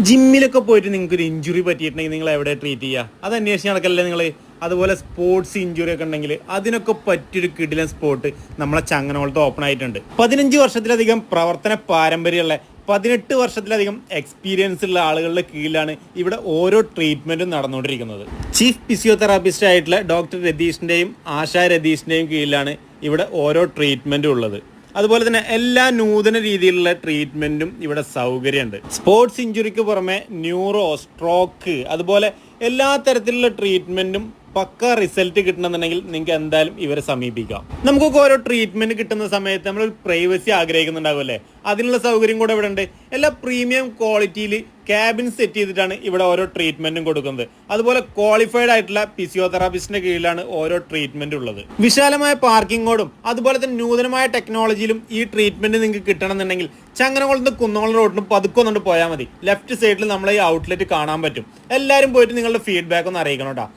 ജിമ്മിലൊക്കെ പോയിട്ട് നിങ്ങൾക്ക് ഒരു ഇഞ്ചുറി പറ്റിയിട്ടുണ്ടെങ്കിൽ നിങ്ങൾ എവിടെ ട്രീറ്റ് ചെയ്യുക? അത് അന്വേഷിച്ച് നടക്കല്ലേ നിങ്ങൾ? അതുപോലെ സ്പോർട്സ് ഇഞ്ചുറി ഒക്കെ ഉണ്ടെങ്കിൽ അതിനൊക്കെ പറ്റിയൊരു കിടിലൻ സ്പോട്ട് നമ്മളെ ചങ്ങനകുളത്ത് ഓപ്പൺ ആയിട്ടുണ്ട്. 15 വർഷത്തിലധികം പ്രവർത്തന പാരമ്പര്യമുള്ള 18 വർഷത്തിലധികം എക്സ്പീരിയൻസ് ഉള്ള ആളുകളുടെ കീഴിലാണ് ഇവിടെ ഓരോ ട്രീറ്റ്മെൻറ്റും നടന്നുകൊണ്ടിരിക്കുന്നത്. ചീഫ് ഫിസിയോതെറാപ്പിസ്റ്റ് ആയിട്ടുള്ള ഡോക്ടർ രതീഷിൻ്റെയും ആശാ രതീഷിൻ്റെയും കീഴിലാണ് ഇവിടെ ഓരോ ട്രീറ്റ്മെൻറ്റും ഉള്ളത്. അതുപോലെ തന്നെ എല്ലാ നൂതന രീതിയിലുള്ള ട്രീറ്റ്മെൻറ്റും ഇവിടെ സൗകര്യമുണ്ട്. സ്പോർട്സ് ഇഞ്ചുറിക്ക് പുറമെ ന്യൂറോ, സ്ട്രോക്ക്, അതുപോലെ എല്ലാ തരത്തിലുള്ള ട്രീറ്റ്മെൻറ്റും പക്ക റിസൾട്ട് കിട്ടണമെന്നുണ്ടെങ്കിൽ നിങ്ങൾക്ക് എന്തായാലും ഇവരെ സമീപിക്കാം. നമുക്കൊക്കെ ഓരോ ട്രീറ്റ്മെന്റ് കിട്ടുന്ന സമയത്ത് നമ്മളൊരു പ്രൈവസി ആഗ്രഹിക്കുന്നുണ്ടാവും അല്ലേ? അതിനുള്ള സൗകര്യം കൂടെ ഇവിടെ ഉണ്ട്. എല്ലാ പ്രീമിയം ക്വാളിറ്റിയിൽ ക്യാബിൻ സെറ്റ് ചെയ്തിട്ടാണ് ഇവിടെ ഓരോ ട്രീറ്റ്മെന്റും കൊടുക്കുന്നത്. അതുപോലെ ക്വാളിഫൈഡ് ആയിട്ടുള്ള ഫിസിയോതെറാപ്പിസ്റ്റിന്റെ കീഴിലാണ് ഓരോ ട്രീറ്റ്മെന്റ് ഉള്ളത്. വിശാലമായ പാർക്കിങ്ങോടും അതുപോലെ തന്നെ നൂതനമായ ടെക്നോളജിയിലും ഈ ട്രീറ്റ്മെന്റ് നിങ്ങൾക്ക് കിട്ടണമെന്നുണ്ടെങ്കിൽ ചങ്ങനകുളത്ത് കുന്നംകുളം റോഡിന് പതുക്കൊന്നുകൊണ്ട് പോയാൽ മതി. ലെഫ്റ്റ് സൈഡിൽ നമ്മളെ ഈ ഔട്ട്ലെറ്റ് കാണാൻ പറ്റും. എല്ലാവരും പോയിട്ട് നിങ്ങളുടെ ഫീഡ്ബാക്ക് ഒന്ന് അറിയിക്കണം കേട്ടോ.